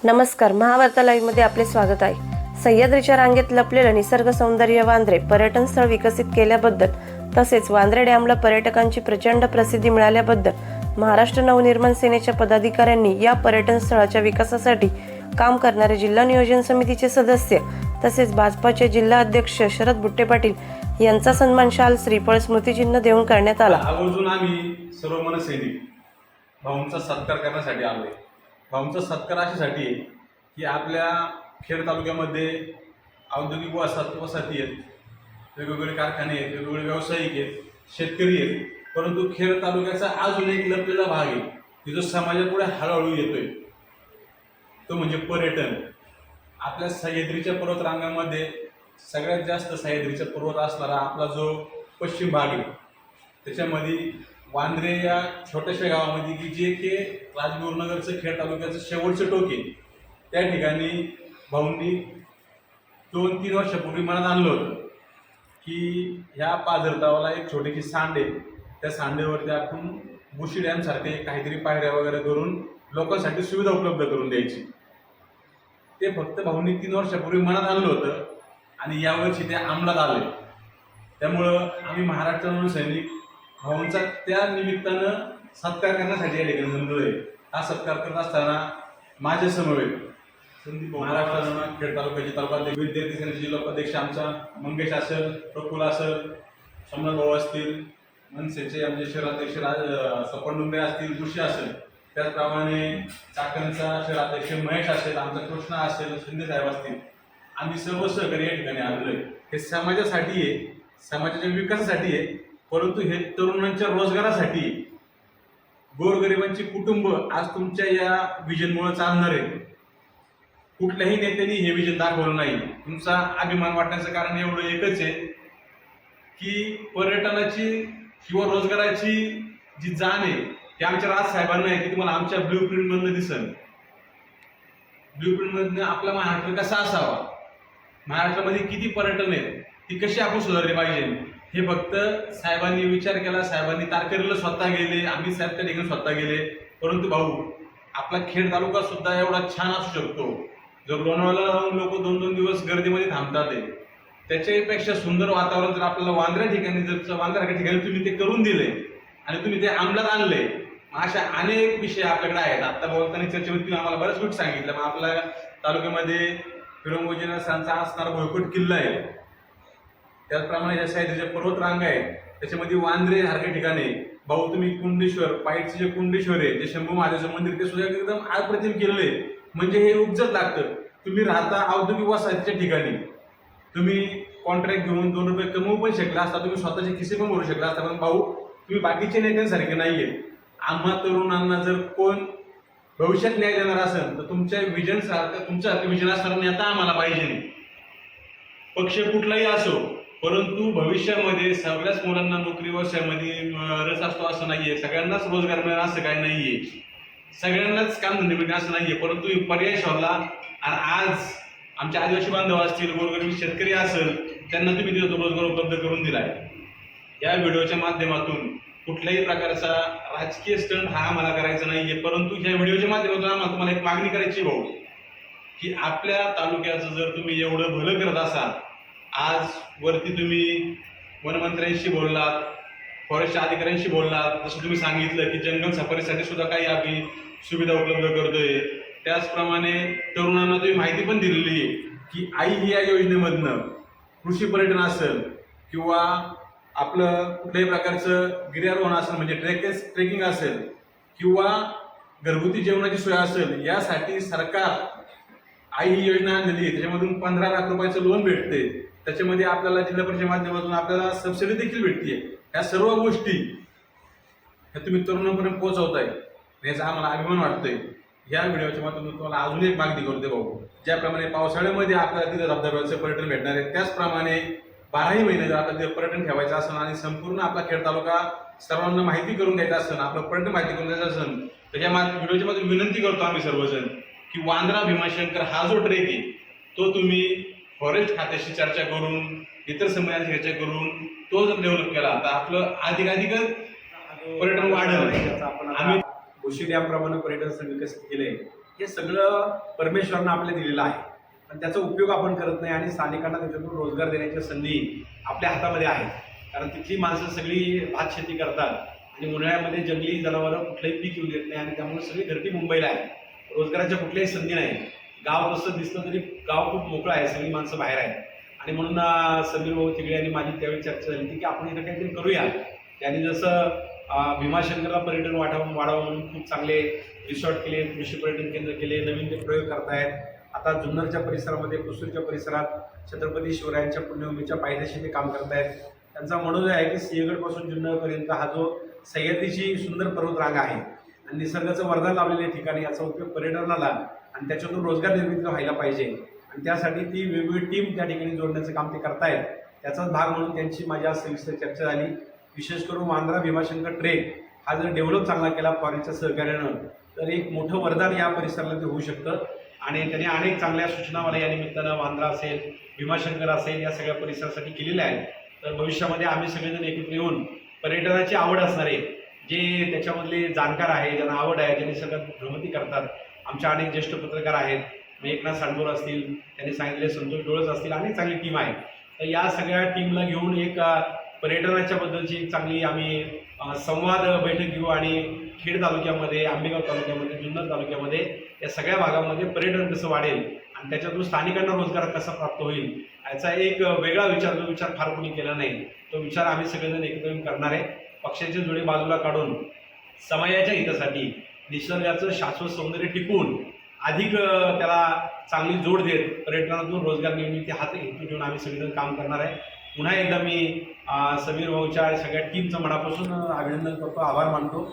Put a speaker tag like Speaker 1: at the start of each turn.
Speaker 1: नमस्कार, महावार्ता लाईव्हमध्ये आपले स्वागत आहे। सह्याद्रीच्या रांगेत लपलेलं निसर्ग सौंदर्य वांद्रे पर्यटन स्थळ विकसित केल्याबद्दल तसेच वांद्रे डॅमला पर्यटकांची प्रचंड प्रसिद्धी मिळाल्याबद्दल महाराष्ट्र नवनिर्माण सेनेच्या पदाधिकाऱ्यांनी या पर्यटन स्थळाच्या विकासासाठी काम करणारे जिल्हा नियोजन समितीचे सदस्य तसेच भाजपाचे जिल्हा अध्यक्ष शरद बुट्टे पाटील यांचा सन्मान शाल श्रीफळ स्मृतिचिन्ह देऊन करण्यात आला।
Speaker 2: आवर्जून आम्ही सर्व मनसैनिक भाऊंचा सत्कार करण्यासाठी आलोय। भाऊंचा सत्कार अशासाठी आहे की आपल्या खेड तालुक्यामध्ये औद्योगिक वसाहती आहेत, वेगवेगळे कारखाने आहेत, वेगवेगळे व्यावसायिक आहेत, शेतकरी आहेत, परंतु खेड तालुक्याचा अजून एक लपलेला भाग आहे की जो समाजापुढे हळूहळू येतोय, तो म्हणजे पर्यटन। आपल्या सह्याद्रीच्या पर्वतरांगामध्ये सगळ्यात जास्त सह्याद्रीचा पर्वत असणारा आपला जो पश्चिम भाग आहे, त्याच्यामध्ये वांद्रे या छोट्याशा गावामध्ये की जे की राजगुरुनगरचं खेड तालुक्याचं शेवटचं टोक आहे, त्या ठिकाणी भाऊंनी 2-3 वर्षापूर्वी मनात आणलं होतं की ह्या पाझरतावाला एक छोटीशी सांड आहे, त्या सांडेवरती आपण बुशी डॅमसारखे काहीतरी पायऱ्या वगैरे करून लोकांसाठी सुविधा उपलब्ध करून द्यायची। ते फक्त भाऊंनी 3 वर्षापूर्वी मनात आणलं होतं आणि यावर्षी ते अंमलात आले। त्यामुळं आम्ही महाराष्ट्र सैनिक भाऊंचा त्या निमित्तानं सत्कार करण्यासाठी या ठिकाणी जमलोय। हा सत्कार करत असताना माझ्या समवेत संदीप महाराष्ट्र खेड तालुक्याचे तालुकाध्यक्ष, विद्यार्थी सेनेचे जिल्हाध्यक्ष आमचा मंगेश असेल, प्रफुल्ल असेल, सोमनाथ भाऊ असतील, मनसेचे आमचे शहराध्यक्ष सपन असतील, जोशी असेल, त्याचप्रमाणे चाकणचा शहराध्यक्ष महेश असेल, आमचा कृष्णा असेल, शिंदे साहेब असतील, आम्ही सर्व सहकारी या ठिकाणी आलेलोय। हे समाजासाठी आहे, समाजाच्या विकासासाठी आहे, परंतु हे तरुणांच्या रोजगारासाठी, गोरगरिबांची कुटुंब आज तुमच्या या विजनमुळे चालणार आहे। कुठल्याही नेत्यांनी हे विजन दाखवलं नाही। तुमचा अभिमान वाटण्याचं कारण एवढं एकच आहे की पर्यटनाची किंवा रोजगाराची जी जाण आहे ती आमच्या राजसाहेबांना आहे, की तुम्हाला आमच्या ब्ल्यूप्रिंटमधनं दिसेल। ब्ल्यूप्रिंटमधनं आपला महाराष्ट्र कसा असावा, महाराष्ट्रामध्ये किती पर्यटन आहेत, ती कशी आपण सुधारली पाहिजे, हे फक्त साहेबांनी विचार केला। साहेबांनी तारकर्लीला स्वतः गेले, आम्ही साहेब त्या ठिकाणी स्वतः गेले, परंतु भाऊ आपला खेड तालुका सुद्धा एवढा छान असू शकतो। जर लोणावळ्याला जाऊन लोक 2-2 दिवस गर्दीमध्ये थांबतात, त्याच्यापेक्षा सुंदर वातावरण जर आपल्याला वांद्र्या ठिकाणी, जर वांद्र्या ठिकाणी तुम्ही ते करून दिले आणि तुम्ही ते अंमलात आणले, अशा अनेक विषय आपल्याकडे आहेत। आता बोलताना चर्चेमध्ये तुम्ही आम्हाला बऱ्याच गोष्टी सांगितल्या। मग आपल्या तालुक्यामध्ये फिरंगोजीनाथांचा असणारा भोयकोट किल्ला आहे, त्याचप्रमाणे ज्या सह्याद्रीच्या पर्वतरांगा आहेत त्याच्यामध्ये वांद्रे सारख्या ठिकाणी भाऊ तुम्ही कुंडेश्वर, पाईटचे जे कुंडेश्वर आहे, जे शंभू महादेवाचं मंदिर, ते सुद्धा एकदम अप्रतिम केलेलं आहे। म्हणजे हे उपजत लागतं। तुम्ही राहता औद्योगिक वसाहतीच्या ठिकाणी, तुम्ही कॉन्ट्रॅक्ट घेऊन 2 रुपये कमवू पण शकला असता, तुम्ही स्वतःचे खिसे पण भरू शकला असता, पण भाऊ तुम्ही बाकीचे नेत्यांसारखे नाहीये। आम्हा तरुणांना जर कोण भविष्यात न्याय देणार असेल तर तुमच्या विजन सारखं, तुमच्यासारखं विजन असणारा नेता आम्हाला पाहिजे। पक्ष कुठलाही असो, परंतु भविष्यामध्ये सगळ्याच मुलांना नोकरी व्यवसायामध्ये रस असतो असं नाहीये, सगळ्यांनाच रोजगार मिळेल असं काही नाहीये, सगळ्यांनाच कामधंदे मिळेल असं नाहीये, परंतु पर्याय शोधला। आणि आज आमचे आदिवासी बांधव असतील, गोरगरीब शेतकरी असेल, त्यांना तुम्ही तिथं रोजगार उपलब्ध करून दिलाय। या व्हिडिओच्या माध्यमातून कुठल्याही प्रकारचा राजकीय स्टंट हा आम्हाला करायचा नाहीये, परंतु ह्या व्हिडिओच्या माध्यमातून आम्हाला तुम्हाला एक मागणी करायची भाऊ, की आपल्या तालुक्याचं जर तुम्ही एवढं भलं करत असाल, आज वरती तुम्ही वनमंत्र्यांशी बोललात, फॉरेस्ट अधिकाऱ्यांशी बोललात, जसं तुम्ही सांगितलं की जंगल सफारीसाठी सुद्धा काही आम्ही सुविधा उपलब्ध करतोय, त्याचप्रमाणे तरुणांना तुम्ही माहिती पण दिलेली आहे की आई ही या योजनेमधनं कृषी पर्यटन असेल किंवा आपलं कुठल्याही प्रकारचं गिर्यारोहण असेल, म्हणजे ट्रेकिंग असेल किंवा घरगुती जेवणाची सोय असेल, यासाठी सरकार आई ही योजना आणलेली आहे। त्याच्यामधून 15 लाख रुपयाचं लोन भेटते, त्याच्यामध्ये आपल्याला जिल्हा परिषदेच्या माध्यमातून आपल्याला सबसिडी देखील भेटते। या सर्व गोष्टी ह्या तुम्ही तरुणांपर्यंत पोहोचवताय, याचा आम्हाला अभिमान वाटतोय। या व्हिडिओच्या माध्यमातून तुम्हाला अजून एक मागणी करते भाऊ, ज्याप्रमाणे पावसाळ्यामध्ये आपल्याला तिथे धबधब्याचं पर्यटन भेटणार आहे, त्याचप्रमाणे 12ही महिने जर आपल्याला तिथे पर्यटन ठेवायचं असेल आणि संपूर्ण आपला खेड तालुका सर्वांना माहिती करून द्यायचा असेल, आपलं पर्यटन माहिती करून द्यायचं असेल, तर या व्हिडिओच्या मध्ये विनंती करतो आम्ही सर्वजण की वांद्रा भीमाशंकर हा जो ट्रेक आहे तो तुम्ही फॉरेस्ट खात्याशी चर्चा करून, इतर समूहांशी चर्चा करून तो जर डेव्हलप केला तर आपलं अधिकाधिक पर्यटन वाढेल। आम्ही
Speaker 3: बुशी डॅम प्रमाणे पर्यटन स्थळ विकसित केले। हे सगळं परमेश्वरानं आपल्याला दिलेलं आहे, पण त्याचा उपयोग आपण करत नाही आणि स्थानिकांना त्याच्यातून रोजगार देण्याच्या संधी आपल्या हातामध्ये आहेत. कारण तिथली माणसं सगळी भात शेती करतात आणि उन्हाळ्यामध्ये जंगली जनावरं कुठलंही पीक येऊ देत नाही आणि त्यामुळे सगळी घरटी मुंबईला आहे. रोजगाराच्या कुठल्याही संधी नाही. गाव तसं दिसलं तरी गाव खूप मोकळं आहे, सगळी माणसं बाहेर आहेत. आणि म्हणून समीर भाऊ तिकडे आणि माझी त्यावेळी चर्चा झाली की आपण इथं काहीतरी करूया. त्यांनी जसं भीमाशंकरला पर्यटन वाढावं म्हणून खूप चांगले रिसॉर्ट केले, कृषी पर्यटन केंद्र केले, नवीन ते प्रयोग करतायत. आता जुन्नरच्या परिसरामध्ये, कुसूरच्या परिसरात छत्रपती शिवरायांच्या पुण्यभूमीच्या पायथ्याशी ते काम करतायत. त्यांचा म्हणून आहे की सिंहगडपासून जुन्नरपर्यंत हा जो सह्याद्रीची सुंदर पर्वतरांग आहे आणि निसर्गाचं वरदान लावलेल्या ठिकाणी याचा उपयोग पर्यटनाला आणि त्याच्यातून रोजगार निर्मिती व्हायला पाहिजे आणि त्यासाठी ती वेगवेगळी टीम त्या ठिकाणी जोडण्याचं काम ते करतायत. त्याचाच भाग म्हणून त्यांची माझ्या सविस्तर चर्चा झाली. विशेष करून वांद्रा भीमाशंकर ट्रेक हा जर डेव्हलप चांगला केला फॉरेनच्या सहकार्यानं तर एक मोठं वरदान या परिसराला ते होऊ शकतं आणि त्यांनी अनेक चांगल्या सूचना मला या निमित्तानं वांद्रा असेल, भीमाशंकर असेल या सगळ्या परिसरासाठी केलेल्या आहेत. तर भविष्यामध्ये आम्ही सगळेजण एकत्र येऊन पर्यटनाची आवड असणारे जे त्याच्यामधले जाणकार आहे, ज्यांना आवड आहे, ज्यांनी सगळ्यात भ्रमंती करतात, आमच्या अनेक ज्येष्ठ पत्रकार आहेत, एकनाथ सांडोर असतील, त्यांनी सांगितले संतोष डोळस असतील, अनेक चांगली टीम आहे. तर या सगळ्या टीमला घेऊन एक पर्यटनाच्या बद्दलची एक चांगली आम्ही संवाद बैठक घेऊ आणि खेड तालुक्यामध्ये, आंबेगाव तालुक्यामध्ये, जुन्नर तालुक्यामध्ये या सगळ्या भागामध्ये पर्यटन कसं वाढेल आणि त्याच्यातून स्थानिकांना रोजगार कसा प्राप्त होईल याचा एक वेगळा विचार, जो विचार फार कोणी केला नाही, तो विचार आम्ही सगळेजण एकत्र येऊन करणार आहे. पक्षाचे जोडे बाजूला काढून समाजाच्या हितासाठी निसर्गाचं शाश्वत सौंदर्य टिकवून अधिक त्याला चांगली जोड देत पर्यटनातून रोजगार निर्मिती हात हेतू ठेवून आम्ही सगळेजण काम करणार आहे. पुन्हा एकदा मी समीर भाऊच्या सगळ्या टीमचं मनापासून अभिनंदन करतो, आभार मानतो.